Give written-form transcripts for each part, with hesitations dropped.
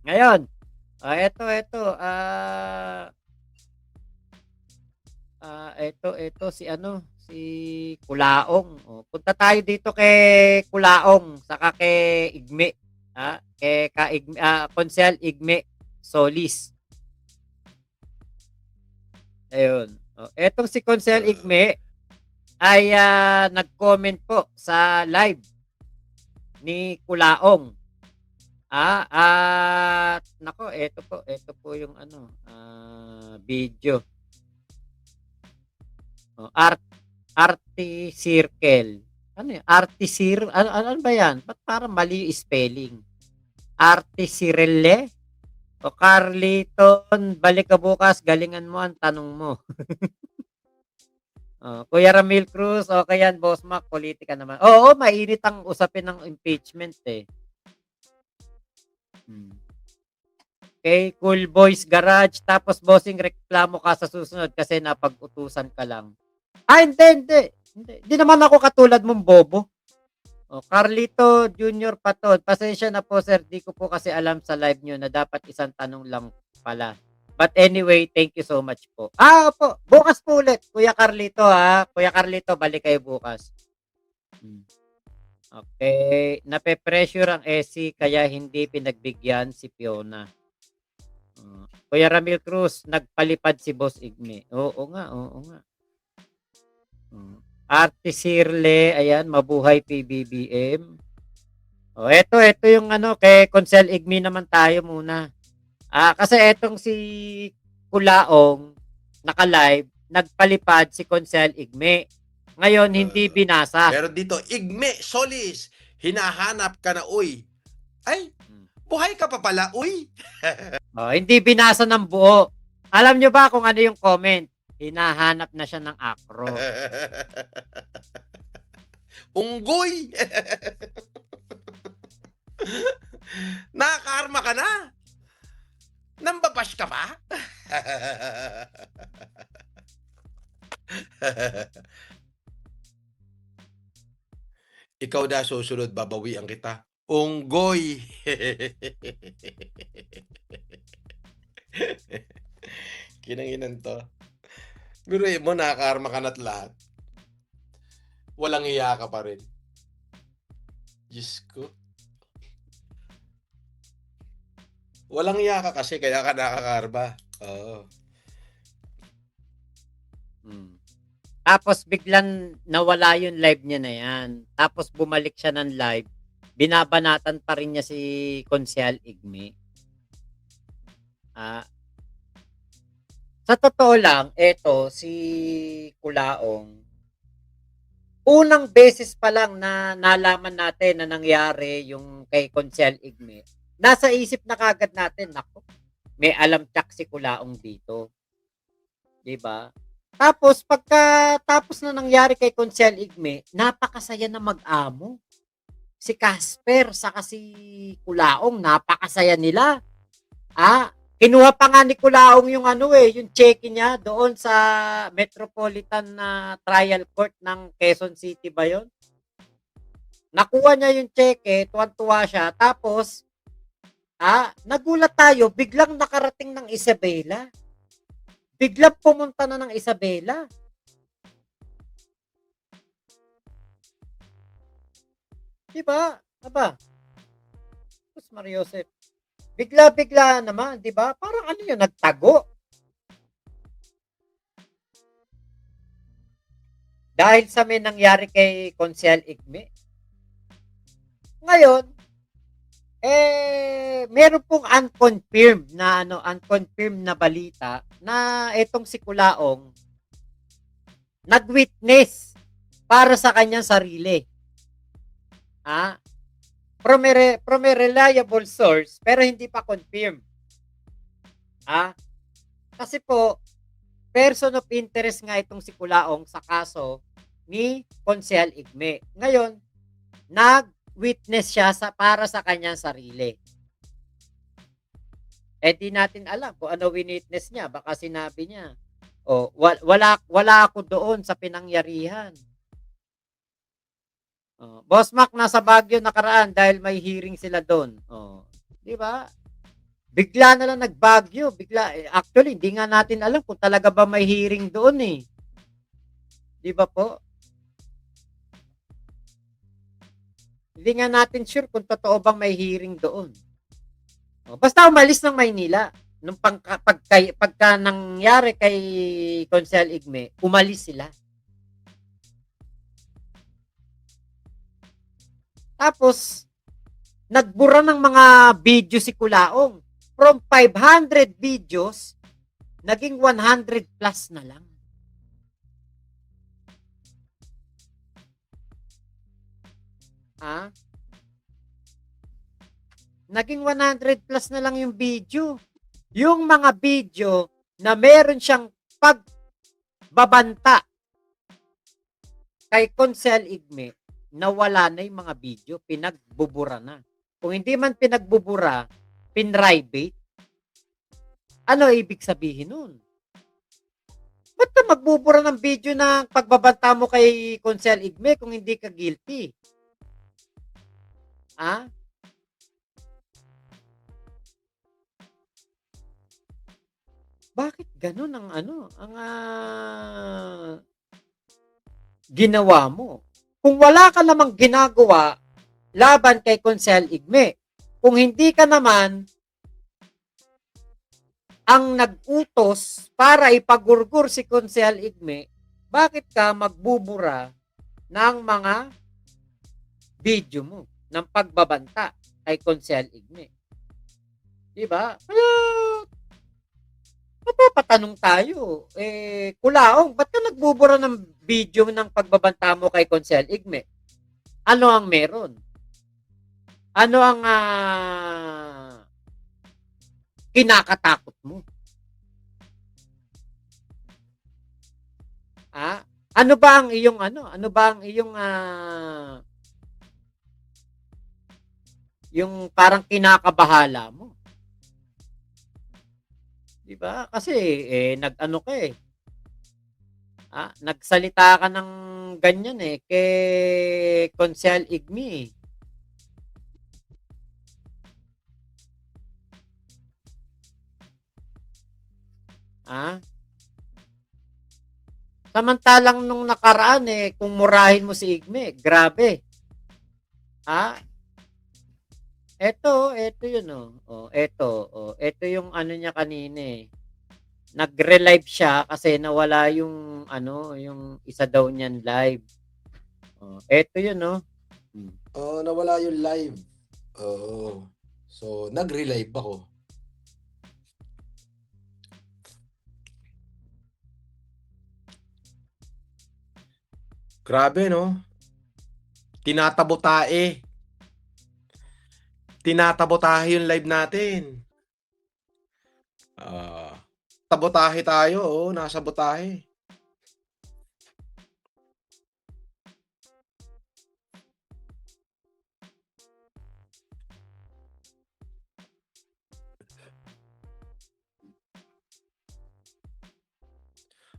Ngayon, eto, eto si ano, si Kulaong. Oh, punta tayo dito kay Kulaong saka kay Igme, kay Konsehal Igme Solis. Ayun. Oh, etong si Konsehal Igme ay nag-comment po sa live ni Kulaong. At nako, eto po yung ano, video. Oh, Arty Circle. Ano yun? Ano ba yan? Ba't parang mali yung spelling? Arty Cirelle? O Carliton, balik ka bukas, galingan mo ang tanong mo. Oh, Kuya Ramil Cruz, okay yan, Boss Mac, politika naman. Oo, mainit ang usapin ng impeachment eh. Hmm. Kay Cool Boys Garage, tapos bossing reklamo ka sa susunod kasi napag-utusan ka lang. Hindi naman ako katulad mong bobo. Oh, Carlito Junior Paton, pasensya na po sir, di ko po kasi alam sa live nyo na dapat isang tanong lang pala. But anyway, thank you so much po. Opo, bukas po ulit, Kuya Carlito ha. Kuya Carlito, balik kayo bukas. Hmm. Okay, nape-pressure ang SC kaya hindi pinagbigyan si Fiona. Kuya Ramil Cruz, nagpalipad si Boss Igme. Oo nga, oo nga. Arte Sirle, ayan, mabuhay PBBM. Ito yung ano, kay Consel Igme naman tayo muna. Kasi etong si Kulaong, naka-live, nagpalipad si Consel Igme. Ngayon, hindi binasa. Meron dito, Igme Solis, hinahanap ka na, uy. Ay, buhay ka pa pala, uy. Hindi binasa ng buo. Alam nyo ba kung ano yung comment? Hinahanap na siya ng akro. Unggoy. Nakakarma ka na. Nambabash ka pa? Ikaw na susunod, babawian kita. Unggoy. Kinanginan to. Biruin mo, nakakarma ka na't lahat. Walang iya ka pa rin. Diyos ko. Walang iya ka kasi kaya ka nakakarma. Oo. Tapos biglang nawala yung live niya na yan. Tapos bumalik siya ng live. Binabanatan pa rin niya si Konsehal Igme. Sa totoo lang, eto, si Kulaong, unang beses pa lang na nalaman natin na nangyari yung kay Konsehal Igme, nasa isip na kagad natin, nako, may alam tsak si Kulaong dito. Diba? Tapos, pagkatapos na nangyari kay Konsehal Igme, napakasaya na mag-amo. Si Casper, saka si Kulaong, napakasaya nila. Kinuha pa nga ni Kulaong yung yung cheque niya doon sa Metropolitan na Trial Court ng Quezon City ba yun? Nakuha niya yung cheque, tuwan-tuwa siya. Tapos, nagulat tayo, biglang nakarating ng Isabela. Biglang pumunta na ng Isabela. Diba? Aba? Tapos Mariosep. Bigla-bigla naman, diba? Parang ano yun, nagtago. Dahil sa may nangyari kay Konsehal Igme. Ngayon, meron pong unconfirmed na balita na itong si Kulaong nag-witness para sa kanyang sarili. From a reliable source, pero hindi pa confirmed. Kasi po, person of interest nga itong si Kulaong sa kaso ni Konsehal Igme. Ngayon, nag-witness siya para sa kanyang sarili. Di natin alam kung ano witness niya. Baka sinabi niya, wala ako doon sa pinangyarihan. Boss Mac, nasa Baguio nakaraan dahil may hearing sila doon. Di ba? Bigla na lang nagbagyo, bigla actually hindi nga natin alam kung talaga ba may hearing doon, eh. 'Di ba po? Hindi nga natin sure kung totoo bang may hearing doon. Oh, basta umalis ng Maynila nung pagka nangyari kay Consel Igme, umalis sila. Tapos nagbura ng mga video si Kulaong. From 500 videos, naging 100 plus na lang. Ha? Naging 100 plus na lang yung video. Yung mga video na meron siyang pagbabanta kay Consel Igme, nawala na yung mga video, pinagbubura na. Kung hindi man pinagbubura, pinribate, ano ibig sabihin nun? Ba't ka magbubura ng video ng pagbabanta mo kay Consel Igme kung hindi ka guilty? Ah? Bakit ganun ang ginawa mo? Kung wala ka namang ginagawa laban kay Consel Igme, kung hindi ka naman ang nag-utos para ipagurgur si Consel Igme, bakit ka magbubura ng mga video mo ng pagbabanta kay Consel Igme? Diba? Kaya mapapatanong tayo, Kulaong, ba't ka nagbubura ng video ng pagbabanta mo kay Consel Igme? Ano ang meron? Ano ang kinakatakot mo? Ah, ano ba ang iyong Ano ba ang iyong yung parang kinakabahala mo? 'Di ba? Kasi nag-ano ka nagsalita ka ng ganyan kay Consel Igme. Ah, samantalang nung nakaraan kung murahin mo si Igme, grabe. Ah, eto yun eto yung ano niya kanina nag-relive siya kasi nawala yung yung isa daw niyan live. Oh, eto yun Hmm. Oh, nawala yung live. Oo. So, nag-relive ako. Grabe, no? Tinatabotae. Tinatabotahe yung live natin. Sabotahe tayo, nasa botahe.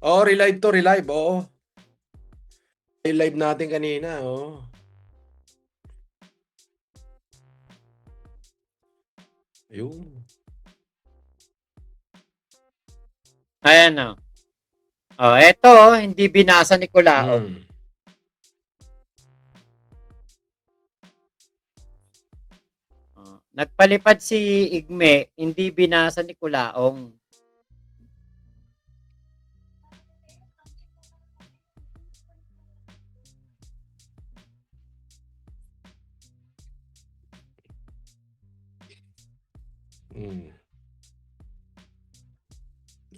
Oh, relive to, relive, oo. Yung live natin kanina, Ayun. Ayan eto hindi binasa ni Kulaong. Nagpalipad si Igme, hindi binasa ni Kulaong.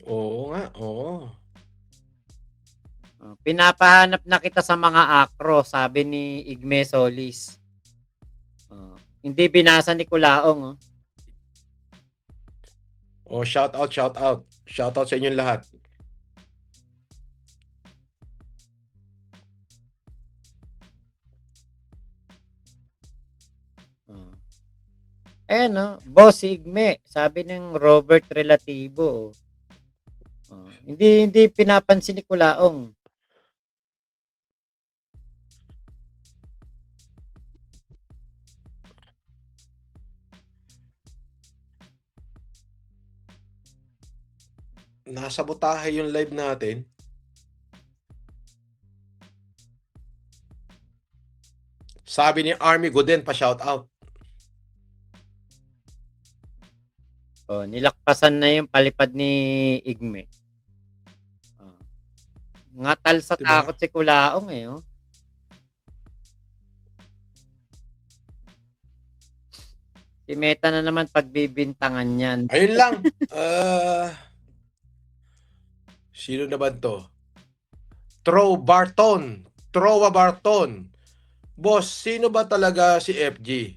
Oo nga, oo. Pinapahanap na kita sa mga akro, sabi ni Igme Solis. Hindi binasa ni Kulaong. Shout out, shout out. Shout out sa inyong lahat. Boss Igme, sabi ng Robert Relativo. Hindi pinapansin ni Kulaong. nasabotahe yung live natin. Sabi ni Army Goden pa-shoutout. Oh, nilakpasan na yung palipad ni Igme. Oh. Ngatal sa 'Di ba? takot si Kulaong eh, oh. Si Meta na naman pagbibintangan yan. Ayun lang. Sino naman 'to? Trowa Barton. Boss, sino ba talaga si FG?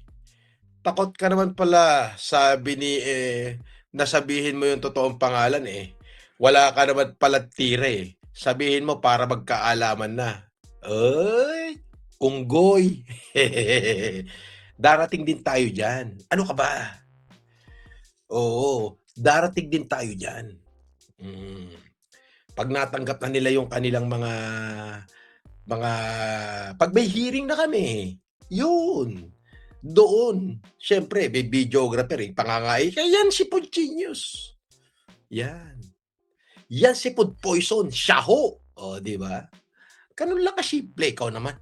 Takot ka naman pala, sabi ni nasabihin mo yung totoong pangalan eh. Wala ka naman pala tira eh. Sabihin mo para magkaalaman na. Ay, unggoy. Darating din tayo dyan. Ano ka ba? Oo, darating din tayo dyan. Pag natanggap na nila yung kanilang mga pag may hearing na kami, yun. Doon, siyempre, may videographer, eh, pangangay. Kaya yan si Food Genius. Yan. Yan si Food Poison. Siya ho. O, di ba? Ganun lang kasimple. Ikaw naman.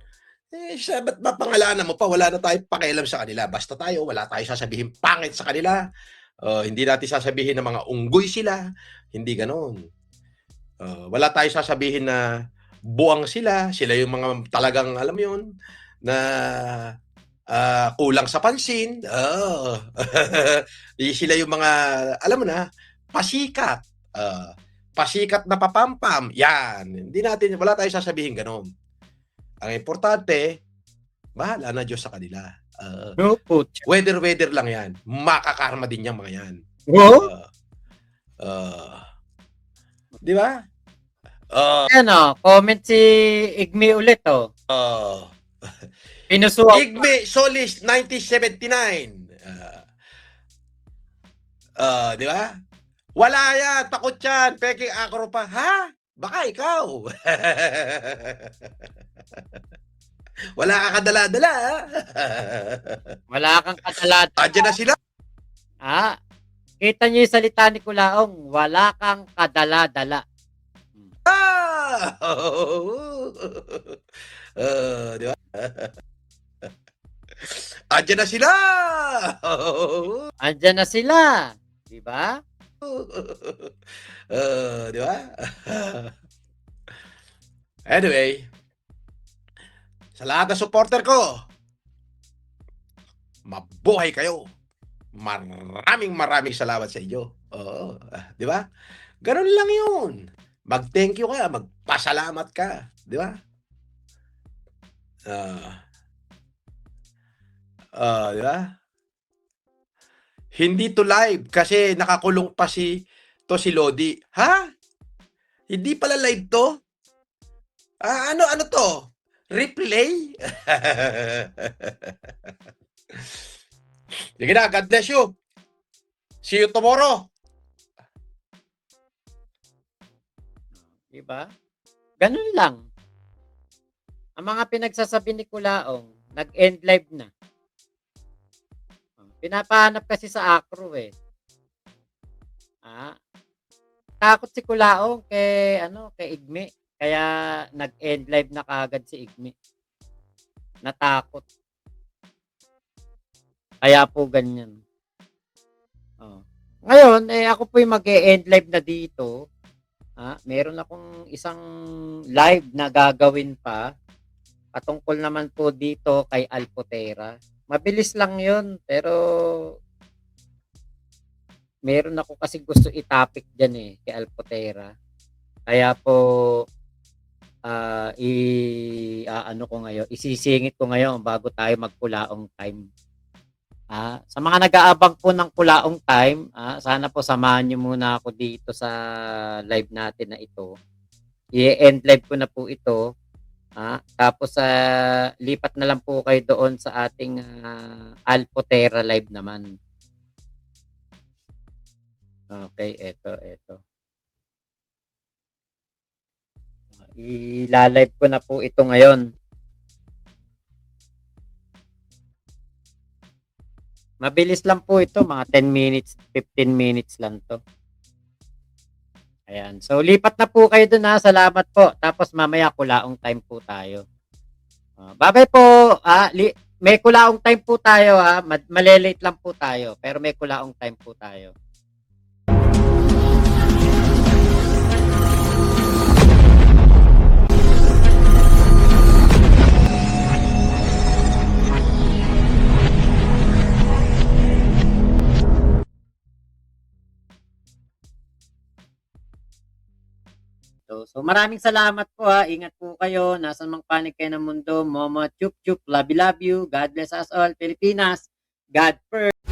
Ba't mapangalanan mo pa? Wala na tayong pakialam sa kanila. Basta tayo, wala tayo sasabihin pangit sa kanila. Hindi natin sasabihin na mga unggoy sila. Hindi ganon. Wala tayo sasabihin na buwang sila. Sila yung mga talagang, alam mo yun, na kulang sa pansin. Sila yung mga, alam mo na, pasikat. Pasikat na papampam. Yan. Hindi natin, wala tayong sasabihin ganon. Ang importante, bahala na Diyos sa kanila. No, putya. Weather lang yan. Makakarma din yung mga yan. Di ba? Ayan o, comment si Igme ulit o. Pinusuwag. Igme Solis 1979. Di ba? Wala yan, takot yan. Peking akro pa. Ha? Baka ikaw. Wala ka kadala-dala. Wala kang kadala-dala. Andiyan na sila. Kita niyo yung salita ni Kulaong, wala kang kadala-dala. Di ba? Andiyan na sila. Andiyan na sila. Di ba? Di ba? Anyway, sa lahat ng supporter ko, mabuhay kayo. Maraming salamat sa inyo. Di ba? Ganun lang yun. Mag-thank you ka, magpasalamat ka. Di ba? Di ba? Hindi to live kasi nakakulong pa si Lodi. Ha? Hindi pala live to? Ano to? Replay? Sige na, God bless you. See you tomorrow. Diba? Ganun lang. Ang mga pinagsasabi ni Kulaong, nag-end live na. Pinapahanap kasi sa acro eh. Takot si Kulaong kay Igme. Kaya nag-end live na kaagad si Igme. Natakot. Kaya po ganyan. Ngayon, ako po yung mag-e-end live na dito. Meron akong isang live na gagawin pa. Patungkol naman po dito kay Alpotera. Mabilis lang yun, pero meron ako kasi gusto i-topic dyan kay Alpotera. Kaya po, ko ngayon, isisingit ko ngayon bago tayo magkulaong time. Sa mga nag-aabang po ng kulaong time, sana po samahan nyo muna ako dito sa live natin na ito. I-end live ko na po ito. Tapos lipat na lang po kayo doon sa ating Alpotera live naman. Okay, eto. I-live ko na po ito ngayon. Mabilis lang po ito, mga 10 minutes, 15 minutes lang to. Ayan. So, lipat na po kayo dun, ha. Salamat po. Tapos mamaya kulaong time po tayo. Bye-bye po. May kulaong time po tayo, ha. Male-late lang po tayo, pero may kulaong time po tayo. So maraming salamat po, ha. Ingat po kayo. Nasaan mang panig kayo ng mundo. Momo, chup chup, love you, love you. God bless us all. Pilipinas, God first.